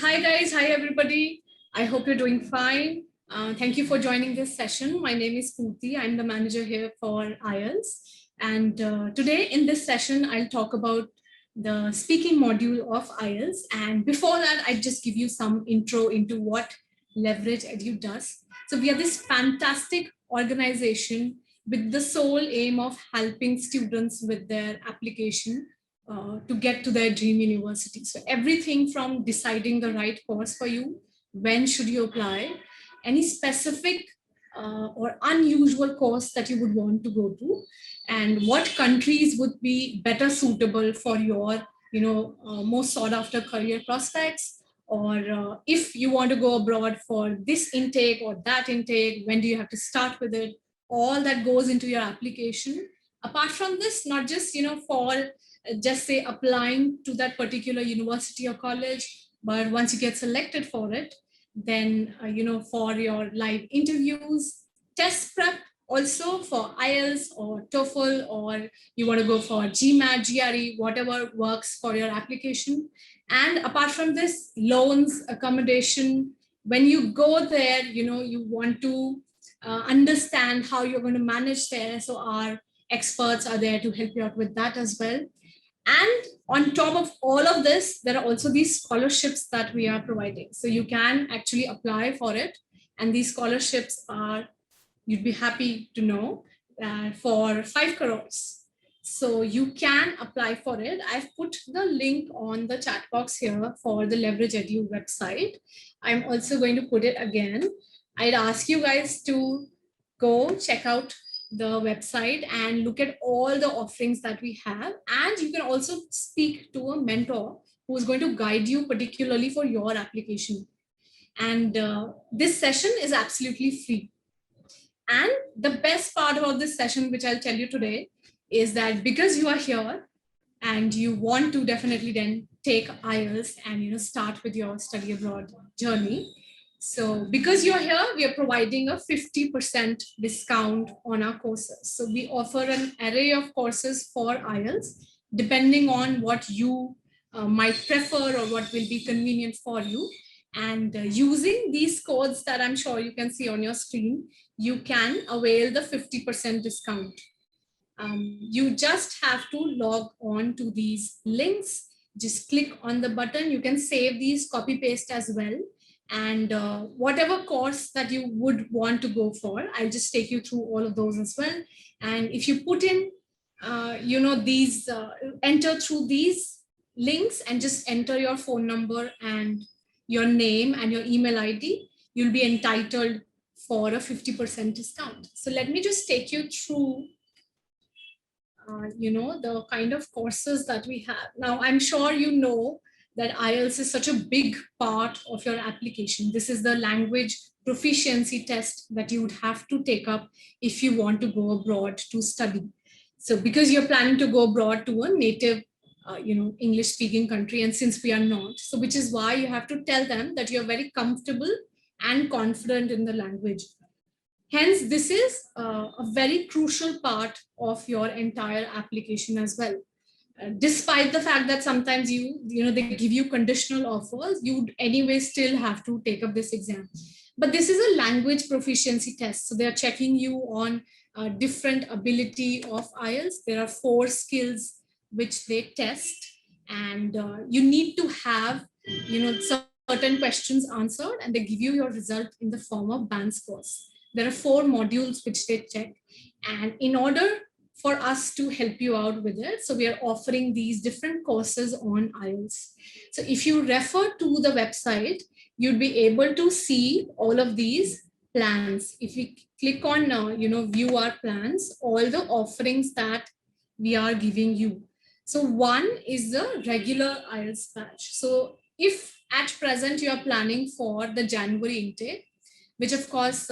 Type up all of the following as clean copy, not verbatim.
Hi guys, hi everybody. I hope you're doing fine. Thank you for joining this session. My name is Purti. I'm the manager here for IELTS. And today in this session, I'll talk about the speaking module of IELTS. And before that, I'll just give you some intro into what Leverage Edu does. So we are this fantastic organization with the sole aim of helping students with their application to get to their dream university. So everything from deciding the right course for you, when should you apply, any specific or unusual course that you would want to go to, and what countries would be better suitable for your, most sought after career prospects, or if you want to go abroad for this intake or that intake, when do you have to start with it, all that goes into your application. Apart from this, not just, for just say applying to that particular university or college, but once you get selected for it, then for your live interviews, test prep, also for IELTS or TOEFL, or you want to go for GMAT, GRE, whatever works for your application. And apart from this, loans, accommodation, when you go there, you want to understand how you're going to manage there. So our experts are there to help you out with that as well. And on top of all of this, there are also these scholarships that we are providing. So you can actually apply for it. And these scholarships are, you'd be happy to know, for 5 crores. So you can apply for it. I've put the link on the chat box here for the Leverage Edu website. I'm also going to put it again. I'd ask you guys to go check out the website and look at all the offerings that we have. And you can also speak to a mentor who is going to guide you particularly for your application. And this session is absolutely free. And the best part about this session, which I'll tell you today, is that because you are here and you want to definitely then take IELTS and start with your study abroad journey. So because you're here, we are providing a 50% discount on our courses. So we offer an array of courses for IELTS, depending on what you might prefer or what will be convenient for you. And using these codes that I'm sure you can see on your screen, you can avail the 50% discount. You just have to log on to these links. Just click on the button. You can save these, copy paste as well. And whatever course that you would want to go for, I'll just take you through all of those as well. And if you put in, these, enter through these links and just enter your phone number and your name and your email ID, you'll be entitled for a 50% discount. So let me just take you through the kind of courses that we have. Now, I'm sure you know that IELTS is such a big part of your application. This is the language proficiency test that you would have to take up if you want to go abroad to study. So because you're planning to go abroad to a native English speaking country, and since we are not, so which is why you have to tell them that you're very comfortable and confident in the language. Hence, this is a very crucial part of your entire application as well. Despite the fact that sometimes they give you conditional offers, you'd anyway still have to take up this exam. But this is a language proficiency test. So they're checking you on different ability of IELTS. There are 4 skills which they test, and you need to have, certain questions answered, and they give you your result in the form of band scores. There are 4 modules which they check. And in order for us to help you out with it, so we are offering these different courses on IELTS. So if you refer to the website, you'd be able to see all of these plans. If you click on, view our plans, all the offerings that we are giving you. So one is the regular IELTS batch. So if at present you are planning for the January intake, which of course,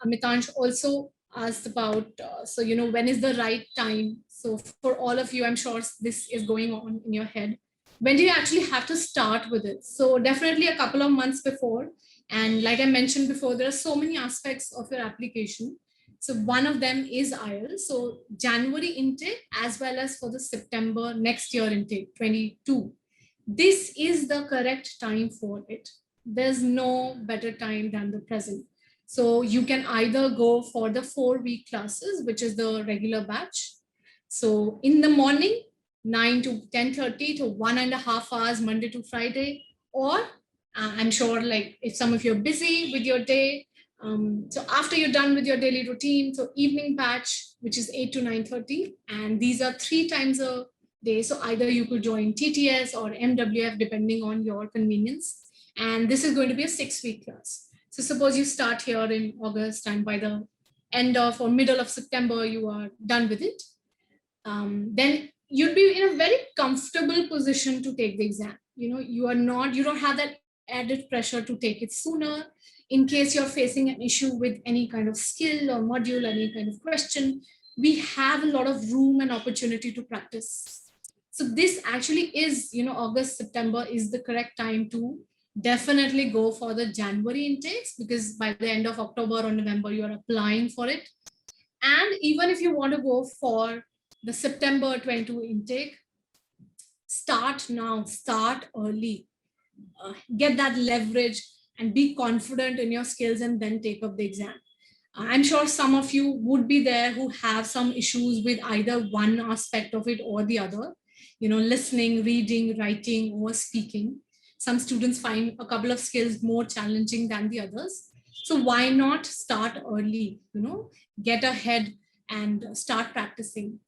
Amitansh also asked about, when is the right time? So for all of you, I'm sure this is going on in your head. When do you actually have to start with it? So definitely a couple of months before. And like I mentioned before, there are so many aspects of your application. So one of them is IELTS. So January intake, as well as for the September next year intake, 22. this is the correct time for it. There's no better time than the present. So you can either go for the 4-week classes, which is the regular batch. So in the morning, 9 to 10:30 to 1.5 hours, Monday to Friday, or I'm sure like if some of you are busy with your day, so after you're done with your daily routine, so evening batch, which is 8 to 9:30, and these are 3 times a day. So either you could join TTS or MWF depending on your convenience. And this is going to be a 6-week class. So suppose you start here in August and by the end of or middle of September, you are done with it. Then you'd be in a very comfortable position to take the exam. You don't have that added pressure to take it sooner. In case you're facing an issue with any kind of skill or module, any kind of question, we have a lot of room and opportunity to practice. So this actually is, August, September is the correct time to definitely go for the January intakes, because by the end of October or November, you're applying for it. And even if you want to go for the September 22 intake, start now, start early, get that leverage and be confident in your skills and then take up the exam. I'm sure some of you would be there who have some issues with either one aspect of it or the other, listening, reading, writing, or speaking. Some students find a couple of skills more challenging than the others. So why not start early, get ahead and start practicing.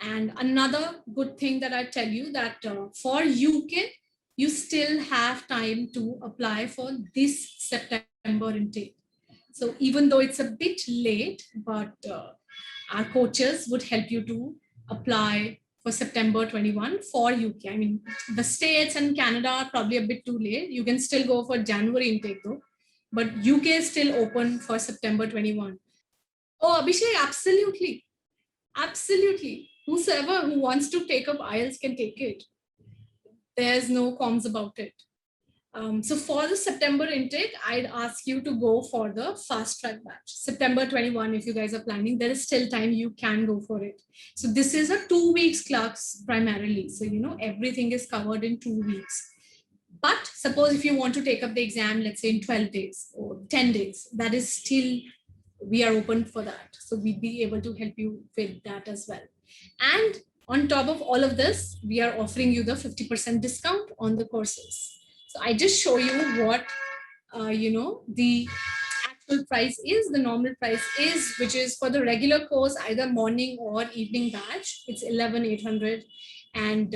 And another good thing that I tell you that for UK, you still have time to apply for this September intake. So even though it's a bit late, but our coaches would help you to apply for September 21 for UK. I mean, the States and Canada are probably a bit too late. You can still go for January intake though, but UK is still open for September 21. Oh, Abhishek, absolutely. Absolutely. Whosoever who wants to take up IELTS can take it. There's no qualms about it. So for the September intake, I'd ask you to go for the fast track batch. September 21, if you guys are planning, there is still time, you can go for it. So this is a 2 weeks class primarily. So, everything is covered in 2 weeks. But suppose if you want to take up the exam, let's say in 12 days or 10 days, that is still, we are open for that. So we'd be able to help you with that as well. And on top of all of this, we are offering you the 50% discount on the courses. So I just show you what, the actual price is, the normal price is, which is for the regular course, either morning or evening batch, it's 11,800, and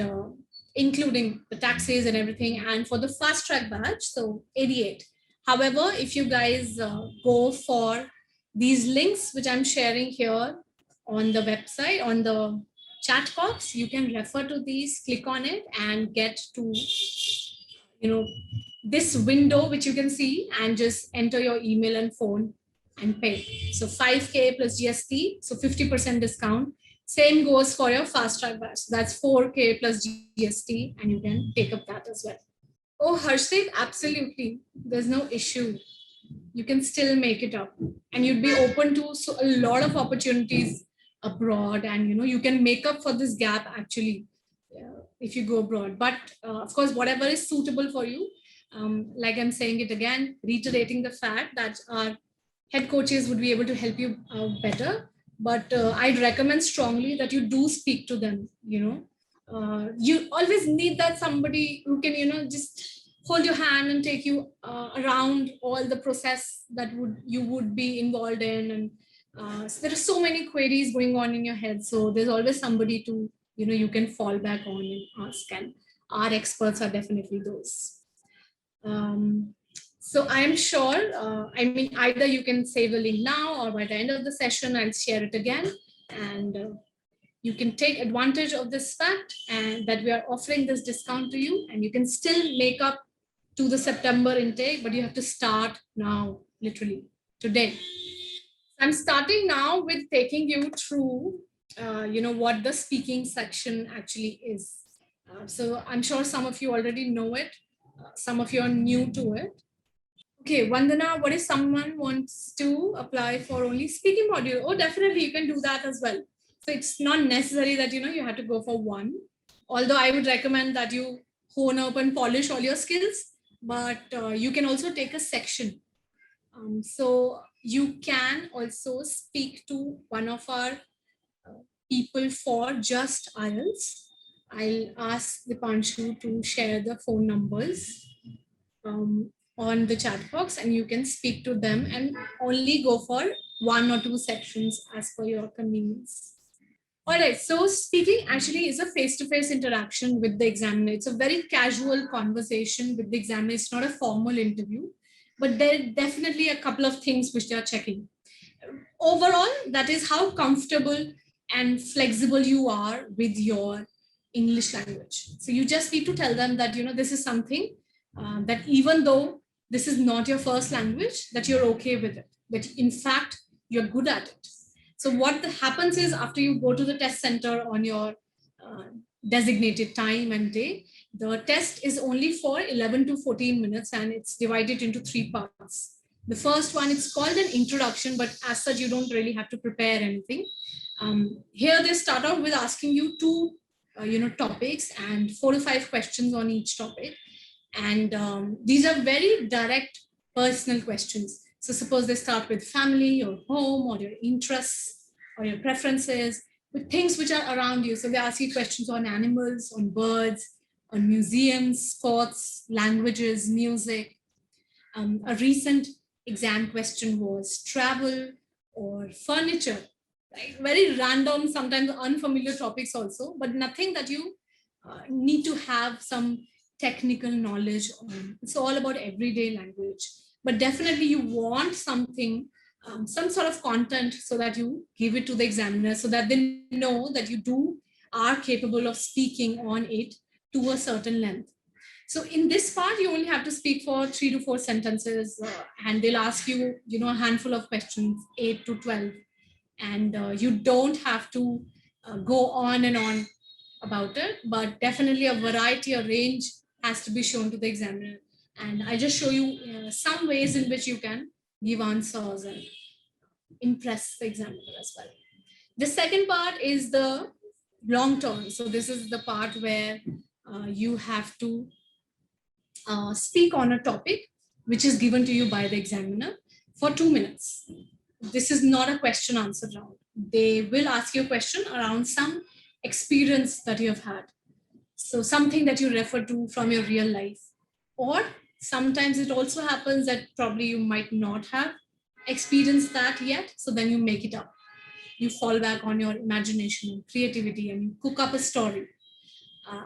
including the taxes and everything. And for the fast track batch, so 88. However, if you guys go for these links, which I'm sharing here on the website, on the chat box, you can refer to these, click on it and get to, this window, which you can see, and just enter your email and phone and pay. So 5K plus GST, so 50% discount. Same goes for your fast track batch. That's 4K plus GST, and you can take up that as well. Oh, Harshdeep, absolutely. There's no issue. You can still make it up, and you'd be open to a lot of opportunities abroad, and you can make up for this gap actually if you go abroad. But of course, whatever is suitable for you. Like I'm saying it again, reiterating the fact that our head coaches would be able to help you out better. But I'd recommend strongly that you do speak to them. You always need that somebody who can, just hold your hand and take you around all the process that you would be involved in. And so there are so many queries going on in your head. So there's always somebody to, you can fall back on and ask. And our experts are definitely those. So I'm sure, either you can save the link now, or by the end of the session, I'll share it again. And you can take advantage of this fact and that we are offering this discount to you, and you can still make up to the September intake, but you have to start now, literally today. I'm starting now with taking you through, what the speaking section actually is. So I'm sure some of you already know it. Some of you are new to it. Okay, Vandana, what if someone wants to apply for only speaking module? Oh, definitely, you can do that as well. So it's not necessary that, you have to go for one. Although I would recommend that you hone up and polish all your skills, but you can also take a section. So you can also speak to one of our people for just IELTS. I'll ask Dipanshu to share the phone numbers on the chat box, and you can speak to them and only go for 1 or 2 sections as per your convenience. All right, so speaking actually is a face-to-face interaction with the examiner. It's a very casual conversation with the examiner. It's not a formal interview, but there are definitely a couple of things which they are checking. Overall, that is how comfortable and flexible you are with your English language. So you just need to tell them that, this is something that even though this is not your first language, that you're okay with it, that in fact, you're good at it. So what happens is after you go to the test center on your designated time and day, the test is only for 11 to 14 minutes and it's divided into 3 parts. The first one, it's called an introduction, but as such, you don't really have to prepare anything. Here they start out with asking you 2 topics and 4 to 5 questions on each topic. And these are very direct personal questions. So suppose they start with family, your home, or your interests, or your preferences, with things which are around you. So they ask you questions on animals, on birds, on museums, sports, languages, music. A recent exam question was travel or furniture. Right? Very random, sometimes unfamiliar topics also, but nothing that you need to have some technical knowledge on. It's all about everyday language. But definitely you want something, some sort of content so that you give it to the examiner so that they know that you are capable of speaking on it to a certain length. So in this part, you only have to speak for 3 to 4 sentences and they'll ask you, a handful of questions, 8 to 12. And you don't have to go on and on about it, but definitely a variety or range has to be shown to the examiner. And I just show you some ways in which you can give answers and impress the examiner as well. The second part is the long term. So this is the part where you have to speak on a topic which is given to you by the examiner for 2 minutes. This is not a question answer round. They will ask you a question around some experience that you have had. So something that you refer to from your real life. Or sometimes it also happens that probably you might not have experienced that yet. So then you make it up. You fall back on your imagination and creativity and you cook up a story.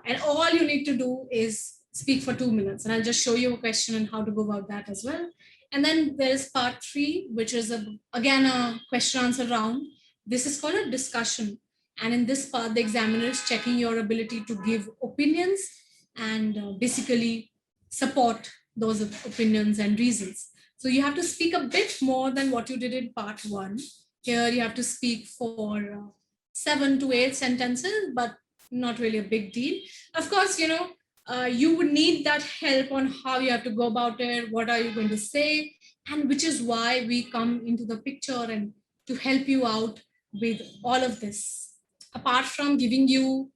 And all you need to do is speak for 2 minutes. And I'll just show you a question and how to go about that as well. And then there is part 3, which is again a question answer round. This is called a discussion. And in this part, the examiner is checking your ability to give opinions and basically support those opinions and reasons. So you have to speak a bit more than what you did in part 1. Here you have to speak for 7 to 8 sentences, but not really a big deal. Of course, you would need that help on how you have to go about it, what are you going to say, and which is why we come into the picture and to help you out with all of this. Apart from giving you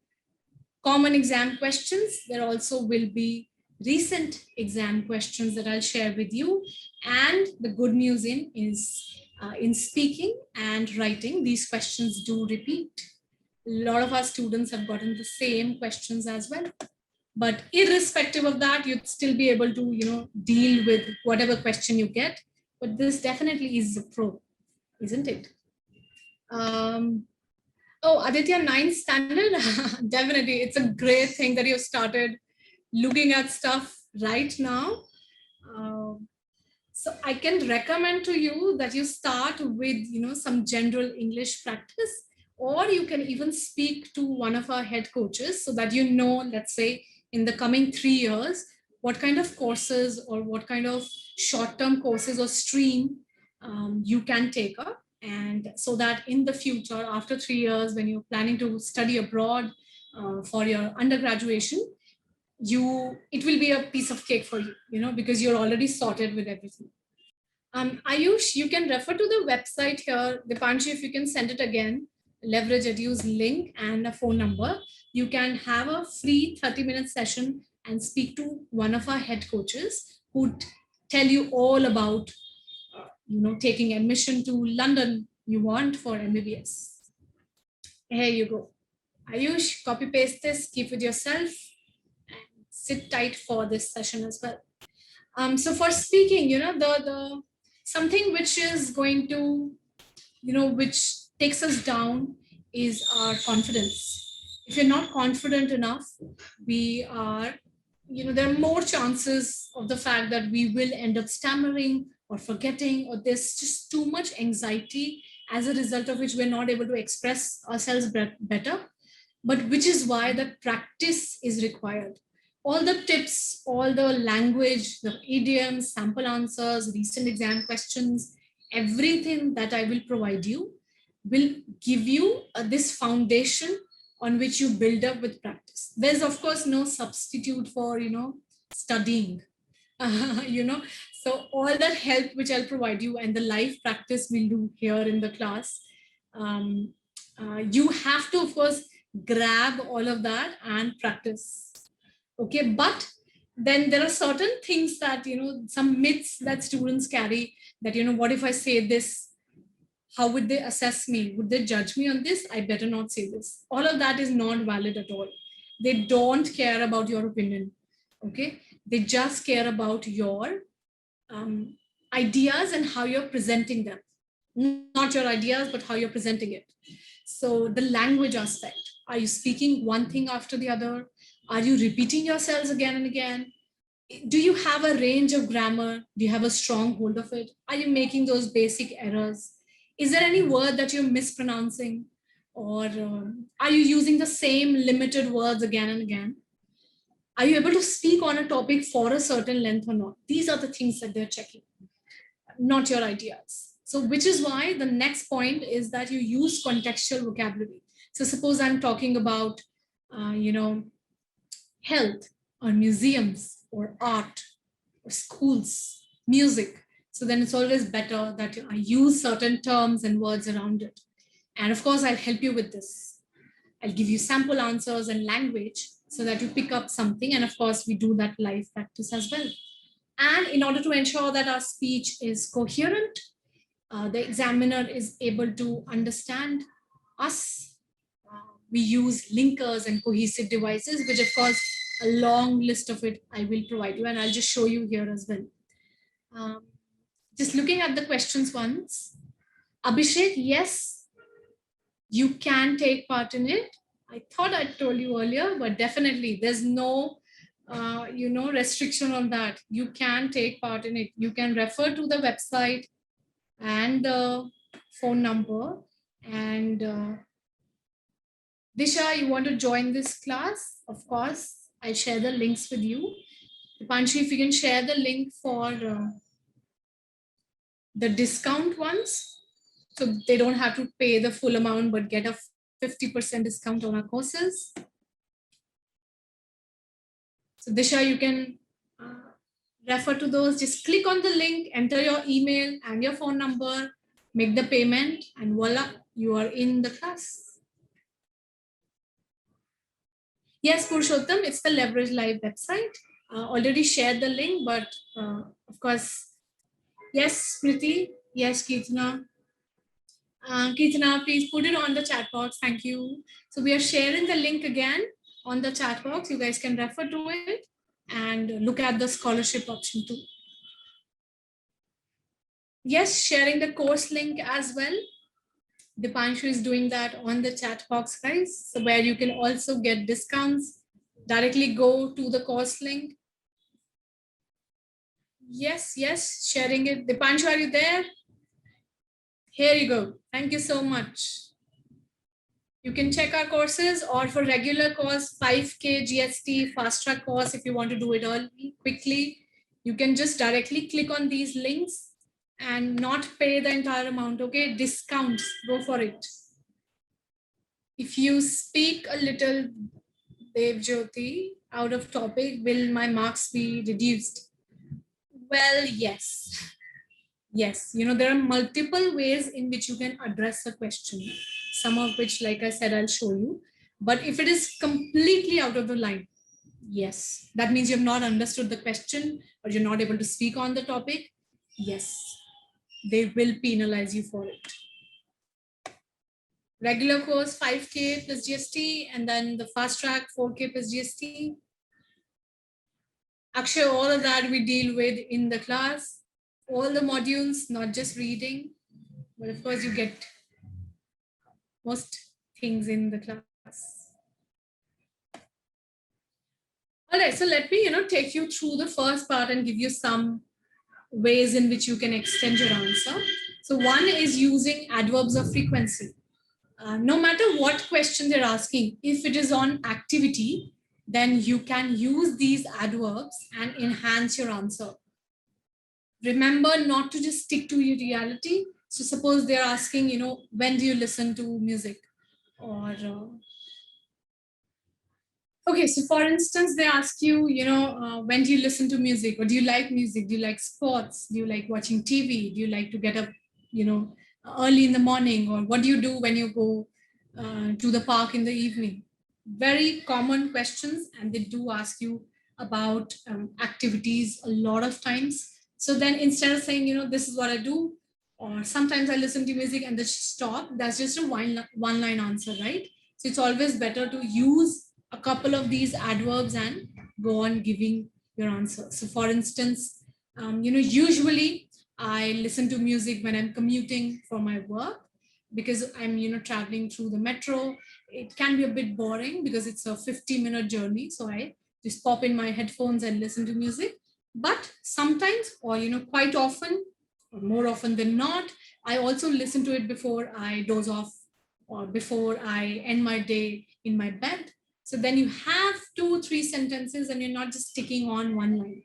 common exam questions, there also will be recent exam questions that I'll share with you. And the good news is in speaking and writing, these questions do repeat. A lot of our students have gotten the same questions as well. But irrespective of that, you'd still be able to, deal with whatever question you get. But this definitely is a pro, isn't it? Oh, Aditya, 9th standard? Definitely. It's a great thing that you started looking at stuff right now. So I can recommend to you that you start with, some general English practice, or you can even speak to one of our head coaches so that let's say, in the coming 3 years, what kind of courses or what kind of short-term courses or stream you can take up. And so that in the future, after 3 years, when you're planning to study abroad for your undergraduation, it will be a piece of cake for you, because you're already sorted with everything. Ayush, you can refer to the website here. Dipanshu, if you can send it again, Leverage Edu's link and a phone number. You can have a free 30-minute session and speak to one of our head coaches who tell you all about taking admission to London you want for MBBS. Here you go. Ayush, copy paste this, keep with yourself, and sit tight for this session as well. So for speaking, the something which is going to, which takes us down is our confidence. If you're not confident enough, we are, there are more chances of the fact that we will end up stammering or forgetting, or there's just too much anxiety as a result of which we're not able to express ourselves better. But which is why the practice is required. All the tips, all the language, the idioms, sample answers, recent exam questions, everything that I will provide you will give you this foundation on which you build up with practice. There's of course no substitute for, studying, so all that help which I'll provide you and the live practice we'll do here in the class, you have to, of course, grab all of that and practice. Okay, but then there are certain things that, some myths that students carry that, what if I say this? How would they assess me? Would they judge me on this? I better not say this. All of that is not valid at all. They don't care about your opinion. Okay, they just care about your ideas and how you're presenting them. Not your ideas, but how you're presenting it. So the language aspect. Are you speaking one thing after the other? Are you repeating yourselves again and again? Do you have a range of grammar? Do you have a strong hold of it? Are you making those basic errors? Is there any word that you're mispronouncing? Or are you using the same limited words again and again? Are you able to speak on a topic for a certain length or not? These are the things that they're checking, not your ideas. So which is why the next point is that you use contextual vocabulary. So suppose I'm talking about, health or museums or art or schools, music. So then it's always better that I use certain terms and words around it. And of course, I'll help you with this. I'll give you sample answers and language so that you pick up something. And of course, we do that live practice as well. And in order to ensure that our speech is coherent, the examiner is able to understand us. We use linkers and cohesive devices, which of course, a long list of it I will provide you, and I'll just show you here as well. Just looking at the questions once. Abhishek, yes, you can take part in it. I thought I told you earlier, but definitely there's no restriction on that. You can take part in it. You can refer to the website and the phone number. And Disha, you want to join this class? Of course, I'll share the links with you. Dipanshu, if you can share the link for the discount ones, so they don't have to pay the full amount, but get a 50% discount on our courses. So Disha, you can refer to those. Just click on the link, enter your email and your phone number, make the payment, and voila, you are in the class. Yes, Purushottam, it's the Leverage Live website. Already shared the link, but of course, yes, Purti, yes, Kirtana. Kirtana, please put it on the chat box. Thank you. So we are sharing the link again on the chat box. You guys can refer to it and look at the scholarship option too. Yes, sharing the course link as well. Dipanshu is doing that on the chat box, guys. So where you can also get discounts, directly go to the course link. Yes, yes, sharing it. Dipanshu, are you there? Here you go. Thank you so much. You can check our courses, or for regular course, 5K GST fast track course, if you want to do it early, quickly, you can just directly click on these links and not pay the entire amount, okay? Discounts, go for it. If you speak a little, Dev Jyoti, out of topic, will my marks be reduced? Well, yes. Yes, there are multiple ways in which you can address a question, some of which, like I said, I'll show you. But if it is completely out of the line, Yes. That means you've not understood the question or you're not able to speak on the topic. Yes. They will penalize you for it. Regular course 5K plus GST, and then the fast track 4K plus GST. Actually, all of that we deal with in the class. All the modules, not just reading, but of course you get most things in the class. All right, so let me take you through the first part and give you some ways in which you can extend your answer. So one is using adverbs of frequency. No matter what question they're asking, if it is on activity, then you can use these adverbs and enhance your answer. Remember not to just stick to your reality. So suppose they're asking, when do you listen to music? Or okay, so for instance, they ask you, when do you listen to music? Or do you like music? Do you like sports? Do you like watching TV? Do you like to get up, early in the morning? Or what do you do when you go to the park in the evening? Very common questions, and they do ask you about activities a lot of times. So then instead of saying, this is what I do, or sometimes I listen to music and just stop, that's just a one line answer, right? So it's always better to use a couple of these adverbs and go on giving your answer. So for instance, usually I listen to music when I'm commuting for my work because I'm, traveling through the metro. It can be a bit boring because it's a 50-minute journey. So I just pop in my headphones and listen to music. But sometimes, or, quite often, or more often than not, I also listen to it before I doze off or before I end my day in my bed. So then you have 2-3 sentences and you're not just sticking on one line.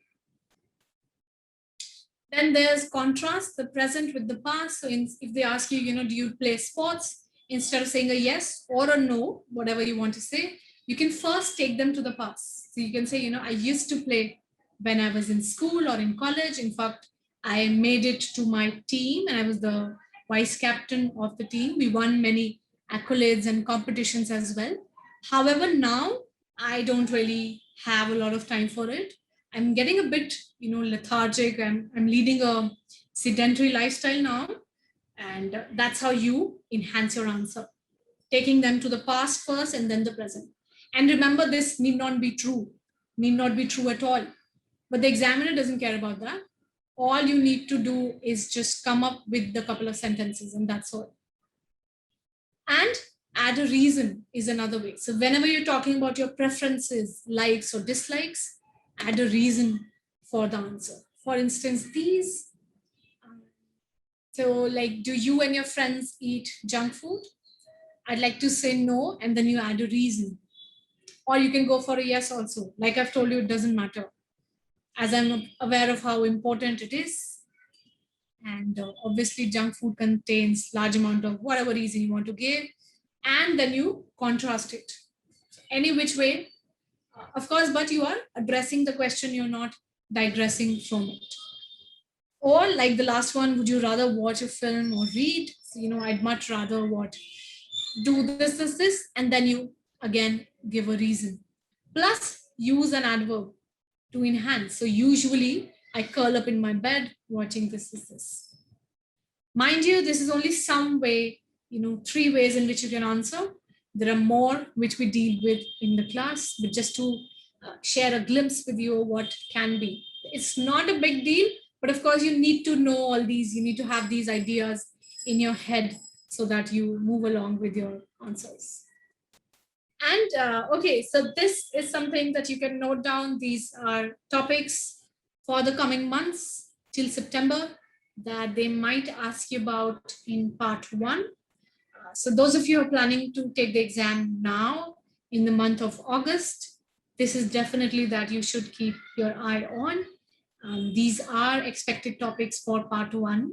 Then there's contrast, the present with the past. So if they ask you, do you play sports? Instead of saying a yes or a no, whatever you want to say, you can first take them to the past. So you can say, I used to play when I was in school or in college. In fact, I made it to my team and I was the vice captain of the team. We won many accolades and competitions as well. However, now I don't really have a lot of time for it. I'm getting a bit, lethargic. I'm leading a sedentary lifestyle now. And that's how you enhance your answer, taking them to the past first and then the present. And remember, this need not be true at all. But the examiner doesn't care about that. All you need to do is just come up with the couple of sentences, and that's all. And add a reason is another way. So whenever you're talking about your preferences, likes or dislikes, add a reason for the answer. For instance, these. So like, do you and your friends eat junk food? I'd like to say no, and then you add a reason. Or you can go for a yes also. Like I've told you, it doesn't matter. As I'm aware of how important it is. And obviously junk food contains large amount of whatever reason you want to give. And then you contrast it. Any which way, of course, but you are addressing the question, you're not digressing from it. Or like the last one, would you rather watch a film or read? So, I'd much rather do this, and then you again give a reason. Plus, use an adverb to enhance. So usually I curl up in my bed watching this. Mind you, this is only some way, 3 ways in which you can answer. There are more which we deal with in the class, but just to share a glimpse with you of what can be. It's not a big deal, but of course you need to know all these. You need to have these ideas in your head so that you move along with your answers. And okay, so this is something that you can note down. These are topics for the coming months till September that they might ask you about in part 1. So those of you who are planning to take the exam now in the month of August, this is definitely that you should keep your eye on. These are expected topics for part 1,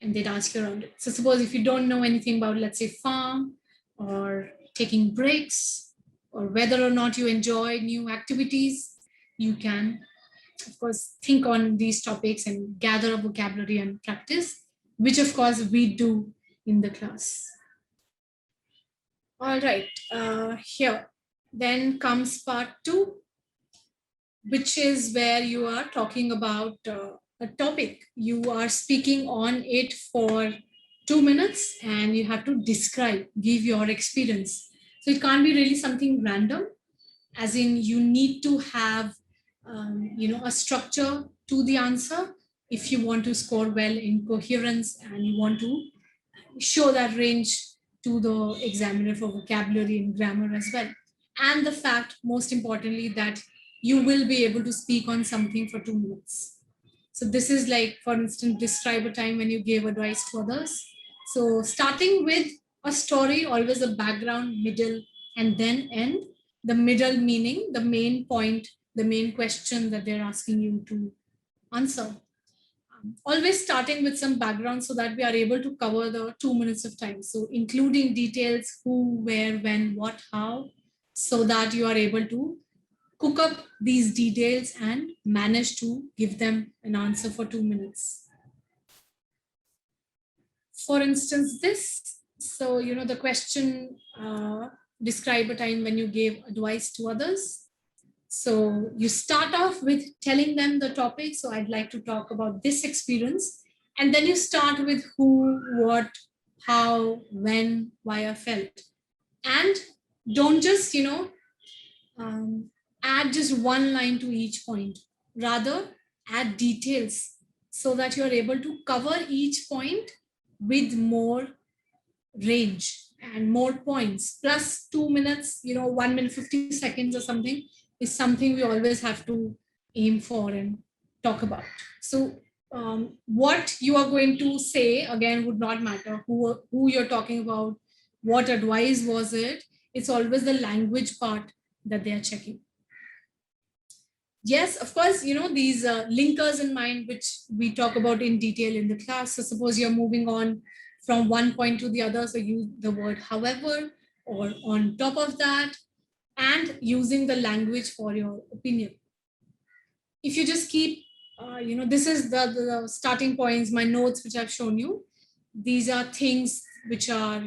and they'd ask you around it. So suppose if you don't know anything about, let's say, farm or taking breaks, or whether or not you enjoy new activities, you can, of course, think on these topics and gather a vocabulary and practice, which of course we do in the class. All right, here then comes part 2. which is where you are talking about a topic. You are speaking on it for 2 minutes and you have to describe, give your experience. So it can't be really something random, as in you need to have a structure to the answer if you want to score well in coherence and you want to show that range to the examiner for vocabulary and grammar as well. And the fact, most importantly, that you will be able to speak on something for 2 minutes. So this is like, for instance, describe a time when you gave advice to others. So starting with a story, always a background, middle, and then end. The middle meaning the main point, the main question that they're asking you to answer. Always starting with some background so that we are able to cover the 2 minutes of time. So including details, who, where, when, what, how, so that you are able to cook up these details and manage to give them an answer for 2 minutes. For instance, this, so, the question, describe a time when you gave advice to others. So you start off with telling them the topic. So I'd like to talk about this experience. And then you start with who, what, how, when, why I felt. And don't just, add just one line to each point. Rather, add details so that you're able to cover each point with more range and more points. Plus 2 minutes, 1 minute 50 seconds or something is something we always have to aim for and talk about. So what you are going to say again would not matter who you're talking about, what advice was it. It's always the language part that they are checking. Yes, of course, these linkers in mind, which we talk about in detail in the class. So suppose you're moving on from one point to the other. So use the word however, or on top of that, and using the language for your opinion. If you just keep, this is the starting points, my notes, which I've shown you. These are things which are,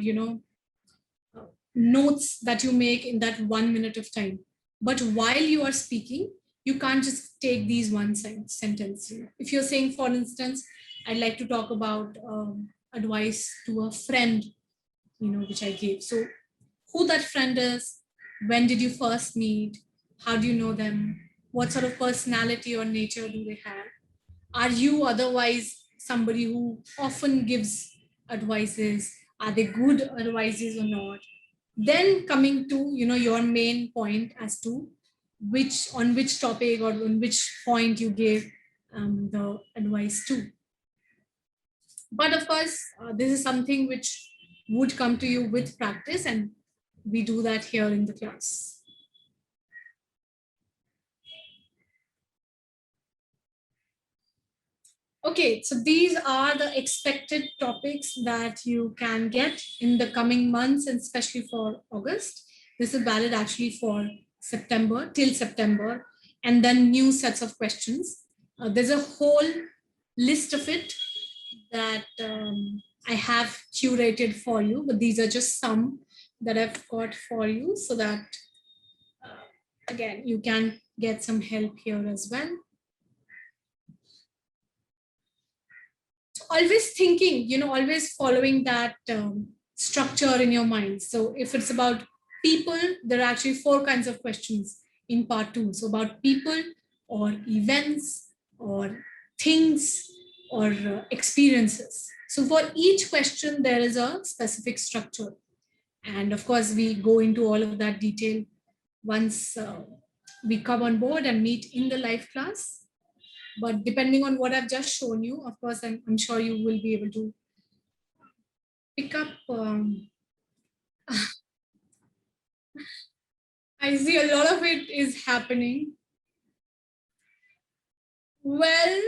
notes that you make in that 1 minute of time. But while you are speaking, you can't just take these one sentence. If you're saying, for instance, I'd like to talk about advice to a friend, which I gave. So who that friend is, when did you first meet, how do you know them, what sort of personality or nature do they have, are you otherwise somebody who often gives advices, are they good advices or not. Then coming to your main point as to which topic or on which point you gave the advice to. But of course, this is something which would come to you with practice, and we do that here in the class. Okay, so these are the expected topics that you can get in the coming months, and especially for August. This is valid actually for September, till September, and then new sets of questions. There's a whole list of it that I have curated for you, but these are just some that I've got for you so that, again, you can get some help here as well. Always thinking, always following that structure in your mind. So if it's about people, there are actually 4 kinds of questions in part 2. So about people or events or things or experiences. So for each question, there is a specific structure. And of course, we go into all of that detail once we come on board and meet in the live class. But depending on what I've just shown you, of course, I'm sure you will be able to pick up. I see a lot of it is happening. Well,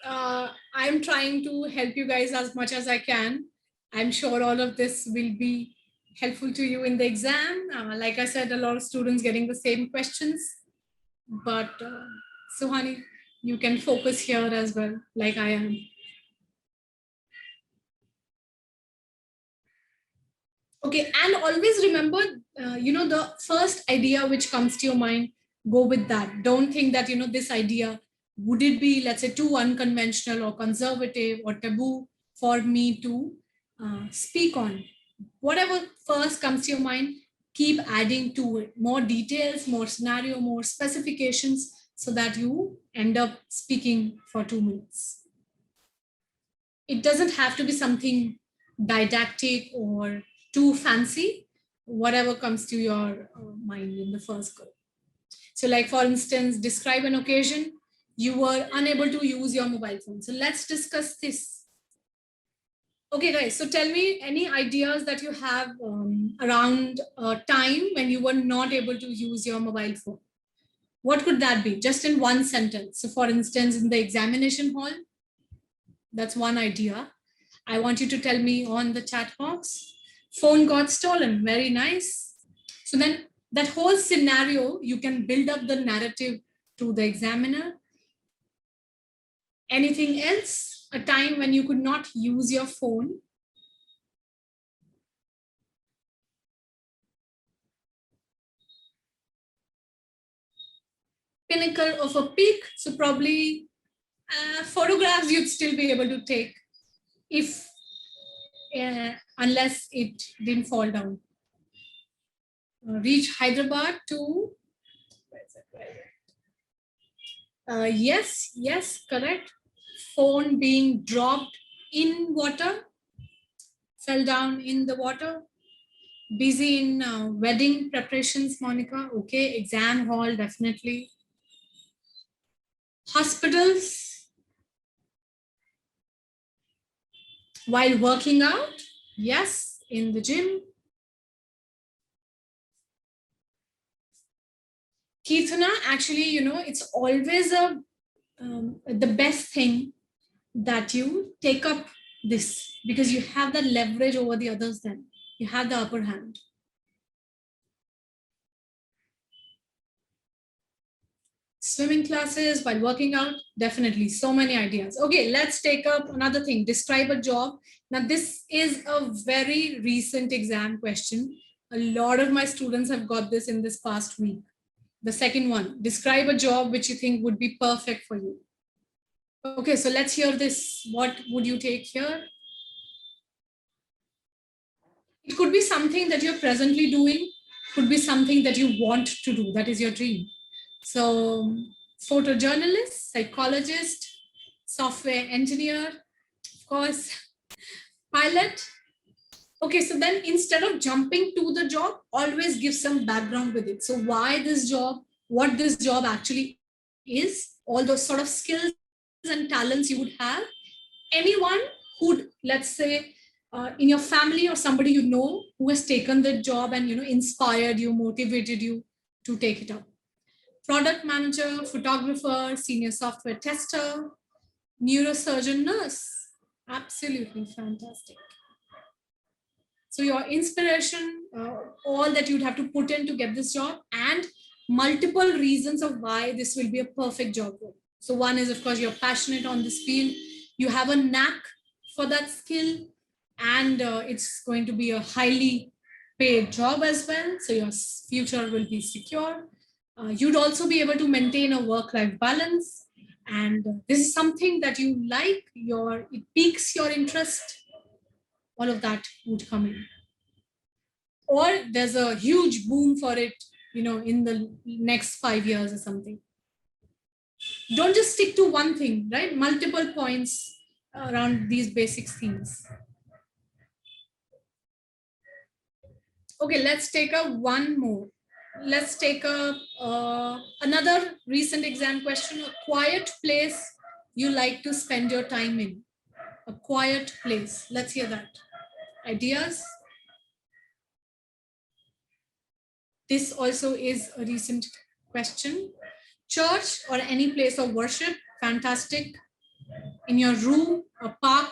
I'm trying to help you guys as much as I can. I'm sure all of this will be helpful to you in the exam. Like I said, a lot of students getting the same questions. But Suhani, you can focus here as well, like I am. Okay, and always remember, the first idea which comes to your mind, go with that. Don't think that, this idea, would it be, let's say, too unconventional or conservative or taboo for me to speak on. Whatever first comes to your mind, keep adding to it more details, more scenario, more specifications, so that you end up speaking for 2 minutes. It doesn't have to be something didactic or too fancy, whatever comes to your mind in the first go. So like, for instance, describe an occasion you were unable to use your mobile phone. So let's discuss this. Okay, guys, so tell me any ideas that you have around a time when you were not able to use your mobile phone. What could that be? Just in one sentence. So for instance, in the examination hall, that's one idea. I want you to tell me on the chat box. Phone got stolen. Very nice. So then that whole scenario, you can build up the narrative to the examiner. Anything else? A time when you could not use your phone. Pinnacle of a peak. So probably photographs you'd still be able to take if unless it didn't fall down. Reach Hyderabad to yes, correct. Phone being dropped in water, fell down in the water. Busy in wedding preparations, Monica. Okay, exam hall, definitely. Hospitals, while working out, yes, in the gym. Kirtana, actually, it's always the best thing that you take up this, because you have the leverage over the others. Then you have the upper hand. Swimming classes while working out, definitely so many ideas. Okay, let's take up another thing. Describe a job. Now this is a very recent exam question. A lot of my students have got this in this past week. The second one, describe a job which you think would be perfect for you. Okay, so let's hear this. What would you take here? It could be something that you're presently doing, could be something that you want to do, that is your dream. So photojournalist, psychologist, software engineer, of course, pilot. Okay, so then instead of jumping to the job, always give some background with it. So why this job, what this job actually is, all those sort of skills and talents you would have. Anyone who'd, let's say, in your family or somebody you know who has taken the job and inspired you, motivated you to take it up. Product manager, photographer, senior software tester, neurosurgeon, nurse. Absolutely fantastic. So your inspiration, all that you'd have to put in to get this job, and multiple reasons of why this will be a perfect job role. So one is, of course, you're passionate on this field, you have a knack for that skill, and it's going to be a highly paid job as well. So your future will be secure. You'd also be able to maintain a work-life balance. And this is something that you like, it piques your interest. All of that would come in. Or there's a huge boom for it, in the next 5 years or something. Don't just stick to one thing, right? Multiple points around these basic themes. Okay, let's take one more. Let's take another recent exam question. A quiet place you like to spend your time in. A quiet place. Let's hear that. Ideas? This also is a recent question. Church or any place of worship, fantastic. In your room, a park,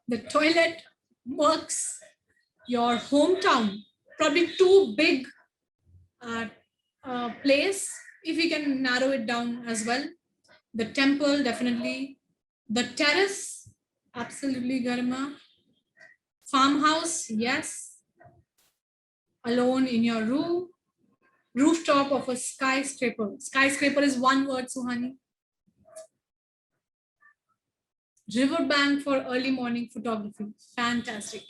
the toilet works. Your hometown, probably too big place, if we can narrow it down as well. The temple, definitely. The terrace, absolutely, Garma. Farmhouse, yes. Alone in your room. Rooftop of a skyscraper. Skyscraper is one word, Suhani. Riverbank for early morning photography. Fantastic.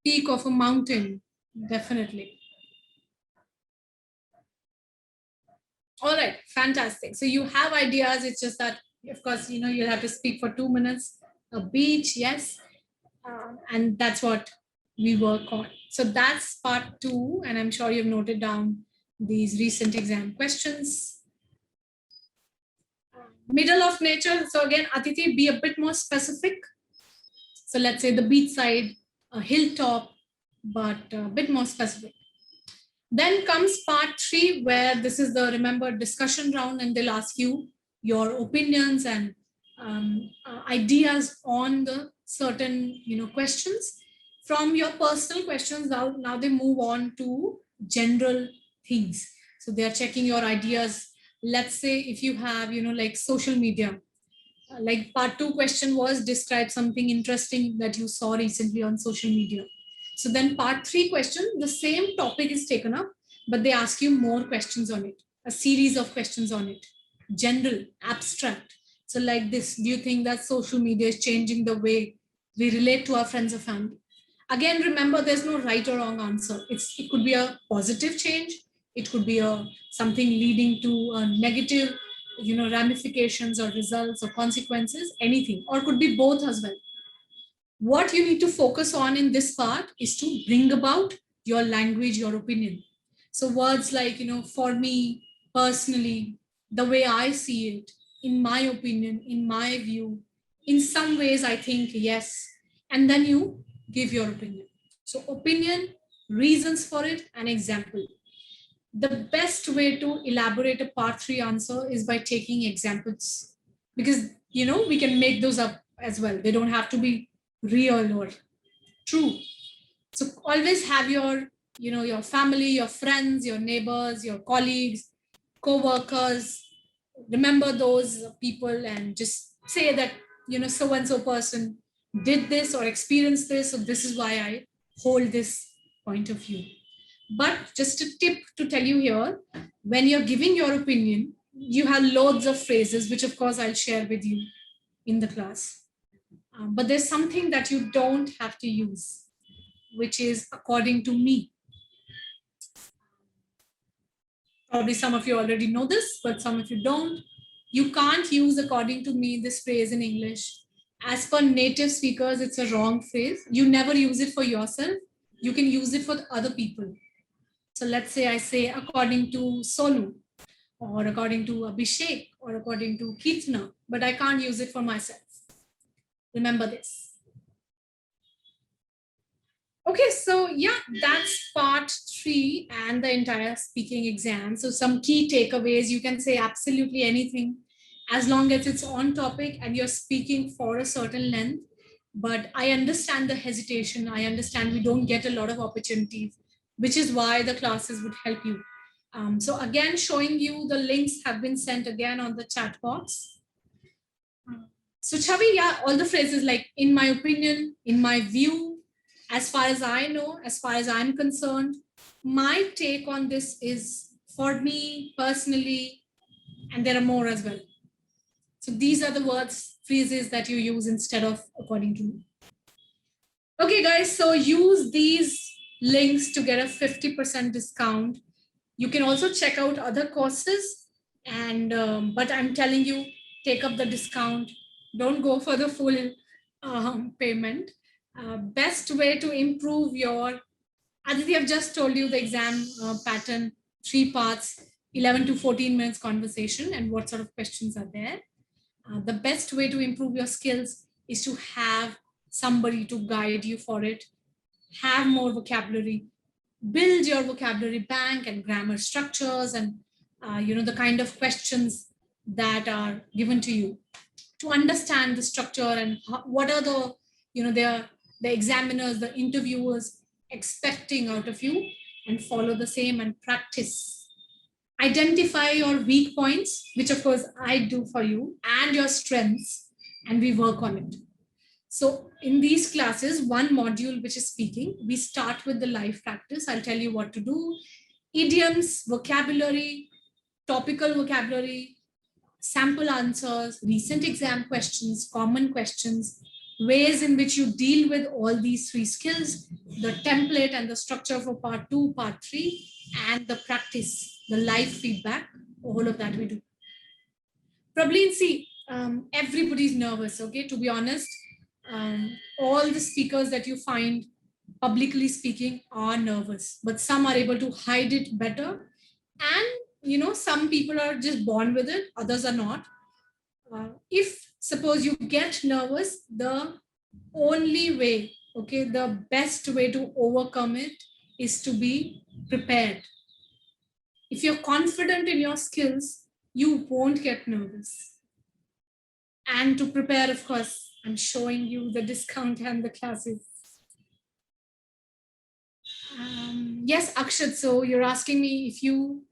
Peak of a mountain. Definitely. All right, fantastic. So you have ideas. It's just that, of course, you'll have to speak for 2 minutes. A beach, yes. And that's what we work on. So that's part 2. And I'm sure you've noted down these recent exam questions. Middle of nature. So again, Aditi, be a bit more specific. So let's say the beach side, a hilltop, but a bit more specific. Then comes part 3, where this is the, remember, discussion round, and they'll ask you your opinions and ideas on the certain questions. From your personal questions, now they move on to general things. So they are checking your ideas. Let's say if you have like social media, like part 2 question was describe something interesting that you saw recently on social media. So then part 3 question, the same topic is taken up, but they ask you more questions on it, a series of questions on it, general, abstract. So like this, do you think that social media is changing the way we relate to our friends or family? Again, remember, there's no right or wrong answer. It could be a positive change. It could be something leading to a negative, ramifications or results or consequences, anything, or could be both as well. What you need to focus on in this part is to bring about your language, your opinion. So words like, for me, personally, the way I see it, in my opinion, in my view, in some ways I think yes, and then you give your opinion. So opinion, reasons for it, and example. The best way to elaborate a part 3 answer is by taking examples, because we can make those up as well. They don't have to be real or true. So always have your your family, your friends, your neighbors, your colleagues, co-workers, remember those people and just say that so and so person did this or experienced this, so this is why I hold this point of view. But just a tip to tell you here, when you're giving your opinion, you have loads of phrases, which of course I'll share with you in the class. But there's something that you don't have to use, which is according to me. Probably some of you already know this, but some of you don't. You can't use according to me this phrase in English. As per native speakers, it's a wrong phrase. You never use it for yourself. You can use it for other people. So let's say I say according to Sonu, or according to Abhishek, or according to Kirtana, but I can't use it for myself. Remember this. Okay, so yeah, that's part 3 and the entire speaking exam. So some key takeaways, you can say absolutely anything as long as it's on topic and you're speaking for a certain length. But I understand the hesitation. I understand we don't get a lot of opportunities, which is why the classes would help you. So again, showing you the links have been sent again on the chat box. So Chavi, yeah, all the phrases like in my opinion, in my view, as far as I know, as far as I'm concerned, my take on this is for me personally, and there are more as well. So these are the words, phrases that you use instead of according to me. Okay, guys, so use these links to get a 50% discount. You can also check out other courses, and but I'm telling you, take up the discount. Don't go for the full payment. Best way to improve your, Aditi, I've just told you the exam pattern, 3 parts, 11 to 14 minutes conversation, and what sort of questions are there. The best way to improve your skills is to have somebody to guide you for it, have more vocabulary, build your vocabulary bank and grammar structures, and the kind of questions that are given to you, to understand the structure and what are the the examiners, the interviewers expecting out of you, and follow the same and practice. Identify your weak points, which of course I do for you, and your strengths, and we work on it. So in these classes, one module which is speaking, we start with the live practice. I'll tell you what to do. idioms, vocabulary, topical vocabulary, sample answers, recent exam questions, common questions, ways in which you deal with all these three skills, the template and the structure for part 2, part 3, and the practice, the live feedback, all of that we do. Probably see, everybody's nervous, okay? To be honest, all the speakers that you find publicly speaking are nervous, but some are able to hide it better. And some people are just born with it, others are not. If suppose you get nervous, the only way, okay, the best way to overcome it is to be prepared. If you're confident in your skills, you won't get nervous. And to prepare, of course, I'm showing you the discount and the classes. Yes, Akshat, so you're asking me if you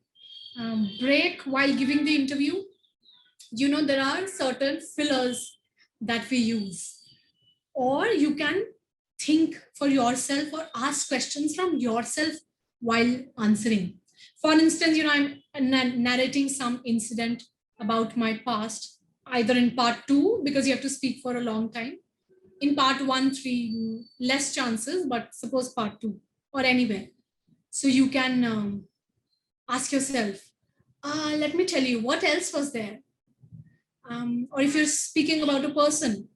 break while giving the interview. There are certain fillers that we use. Or you can think for yourself or ask questions from yourself while answering. For instance, I'm narrating some incident about my past, either in part 2, because you have to speak for a long time. In part 1, 3, less chances, but suppose part 2 or anywhere. So you can ask yourself, let me tell you, what else was there? Or if you're speaking about a person,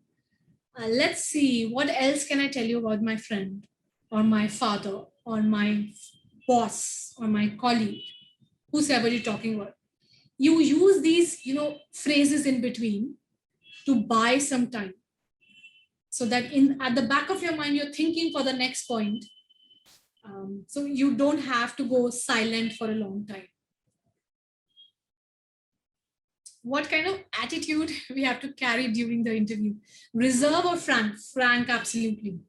let's see, what else can I tell you about my friend or my father or my boss or my colleague, whosoever you're talking about. You use these, phrases in between to buy some time, so that at the back of your mind, you're thinking for the next point. So you don't have to go silent for a long time. What kind of attitude we have to carry during the interview? Reserve or frank? Frank, absolutely.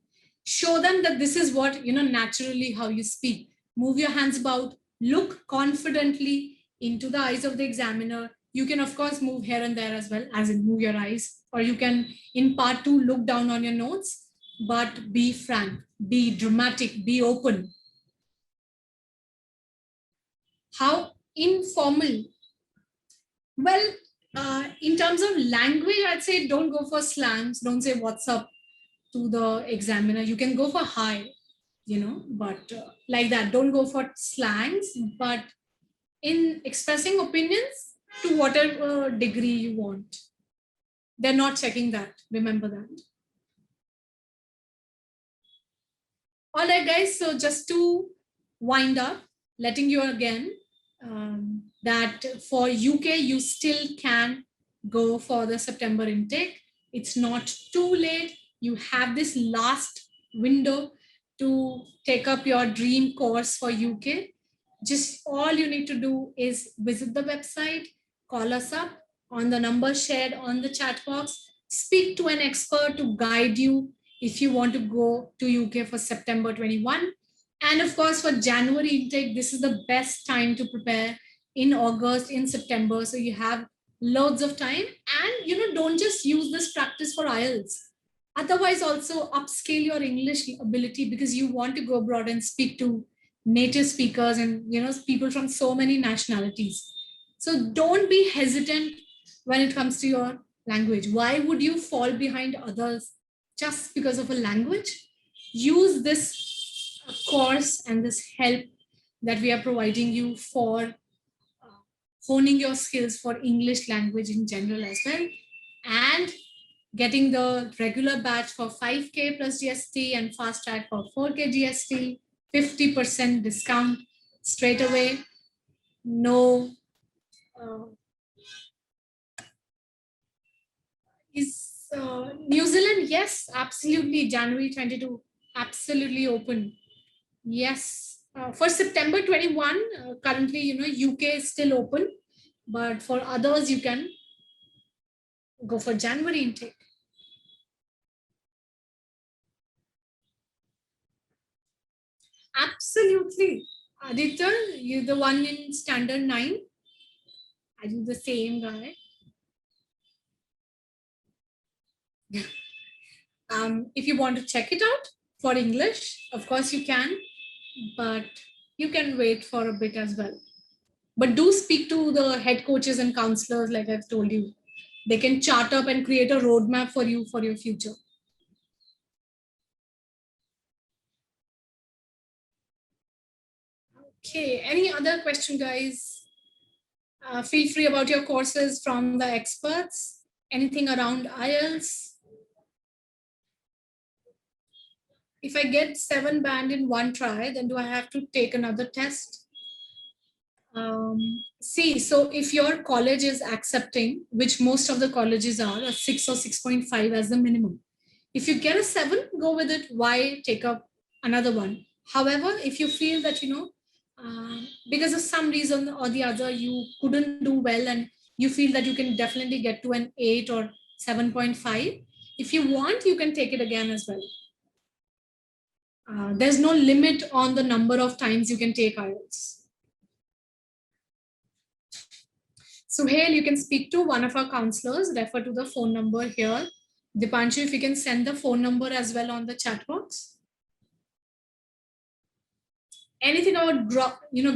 Show them that this is what, naturally how you speak. Move your hands about, look confidently into the eyes of the examiner. You can, of course, move here and there as well, as in move your eyes, or you can, in part 2, look down on your notes, but be frank, be dramatic, be open. How informal? Well, in terms of language, I'd say don't go for slangs. Don't say what's up to the examiner. You can go for hi, but like that. Don't go for slangs, but in expressing opinions to whatever degree you want. They're not checking that. Remember that. All right, guys. So just to wind up, letting you again that for UK, you still can go for the September intake. It's not too late. You have this last window to take up your dream course for UK. Just all you need to do is visit the website, call us up on the number shared on the chat box, speak to an expert to guide you if you want to go to UK for September 21. And of course, for January intake, this is the best time to prepare in August, in September. So you have loads of time, and don't just use this practice for IELTS. Otherwise, also upscale your English ability, because you want to go abroad and speak to native speakers and people from so many nationalities. So don't be hesitant when it comes to your language. Why would you fall behind others just because of a language? Use this course and this help that we are providing you for honing your skills for English language in general as well, and getting the regular batch for 5K plus GST and fast track for 4K GST, 50% discount straight away. No is New Zealand? Yes, absolutely. January 22, absolutely open. Yes, for September 21, currently, UK is still open, but for others, you can go for January intake. Absolutely. Aditya, you're the one in standard 9. I do the same guy. If you want to check it out for English, of course you can, but you can wait for a bit as well. But do speak to the head coaches and counselors, like I've told you. They can chart up and create a roadmap for you for your future. Okay, any other question, guys? Feel free about your courses from the experts. Anything around IELTS? If I get 7 band in one try, then do I have to take another test? See, so if your college is accepting, which most of the colleges are, a 6 or 6.5 as the minimum. If you get a 7, go with it. Why take up another one? However, if you feel that, because of some reason or the other, you couldn't do well and you feel that you can definitely get to an 8 or 7.5, if you want, you can take it again as well. There's no limit on the number of times you can take IELTS. Suhail, you can speak to one of our counselors, refer to the phone number here. Dipanshu, if you can send the phone number as well on the chat box. Anything about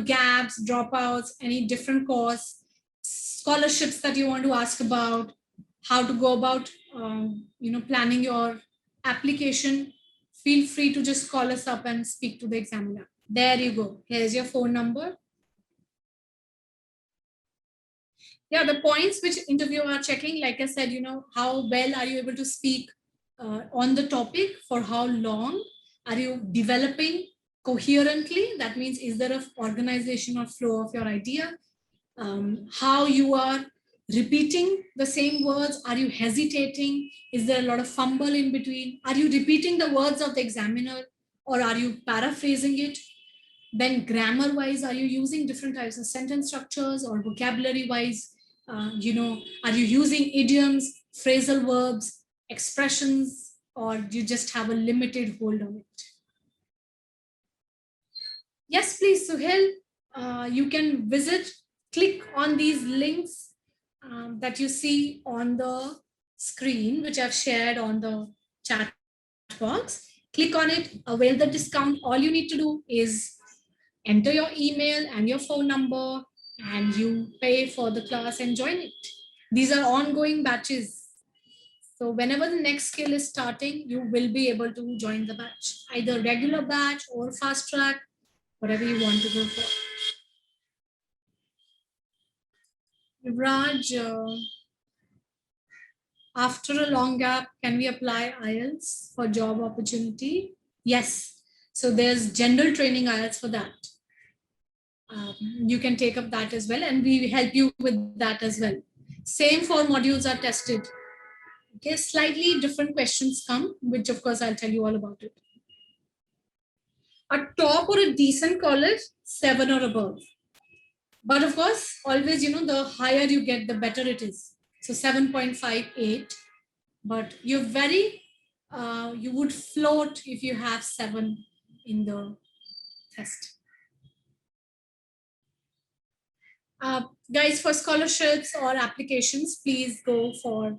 gaps, dropouts, any different course, scholarships that you want to ask about, how to go about, planning your application, feel free to just call us up and speak to the examiner. There you go. Here's your phone number. Yeah, the points which interviewer are checking, like I said, how well are you able to speak on the topic, for how long, are you developing coherently? That means, is there an organization or flow of your idea? How you are repeating the same words? Are you hesitating? Is there a lot of fumble in between? Are you repeating the words of the examiner, or are you paraphrasing it? Then grammar wise, are you using different types of sentence structures, or vocabulary wise, are you using idioms, phrasal verbs, expressions, or you just have a limited hold on it? Yes, please, Suhail. You can click on these links that you see on the screen, which I've shared on the chat box. Click on it, avail the discount. All you need to do is enter your email and your phone number, and you pay for the class and join it. These are ongoing batches. So whenever the next skill is starting, you will be able to join the batch, either regular batch or fast track, whatever you want to go for. Raj, after a long gap, can we apply IELTS for job opportunity? Yes. So there's general training IELTS for that. You can take up that as well, and we help you with that as well. Same 4 modules are tested. Okay, slightly different questions come, which of course I'll tell you all about it. A top or a decent college, 7 or above. But of course, always, the higher you get, the better it is. So 7.58. But you would float if you have 7 in the test. Guys, for scholarships or applications, please go for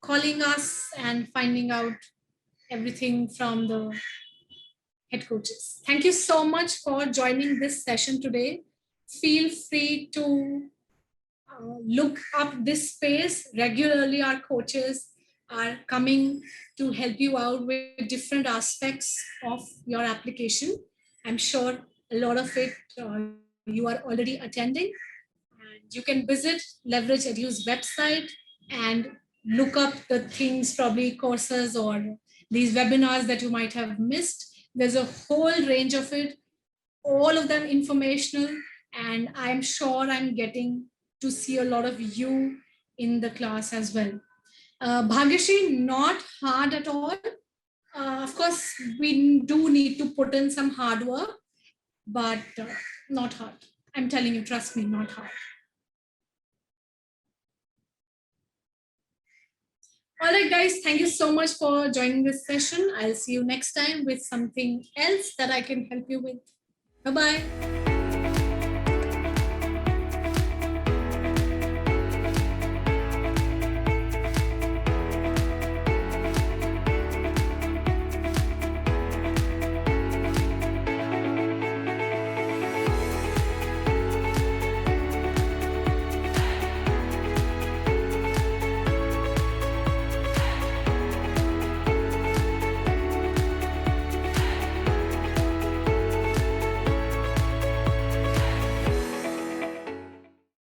calling us and finding out everything from the head coaches. Thank you so much for joining this session today. Feel free to look up this space regularly. Our coaches are coming to help you out with different aspects of your application. I'm sure a lot of it you are already attending. And you can visit Leverage Edu's website and look up the things, probably courses or these webinars that you might have missed. There's a whole range of it, all of them informational, and I'm sure I'm getting to see a lot of you in the class as well. Bhagyashree, not hard at all. Of course, we do need to put in some hard work, but not hard. I'm telling you, trust me, not hard. All right, guys, thank you so much for joining this session. I'll see you next time with something else that I can help you with. Bye-bye.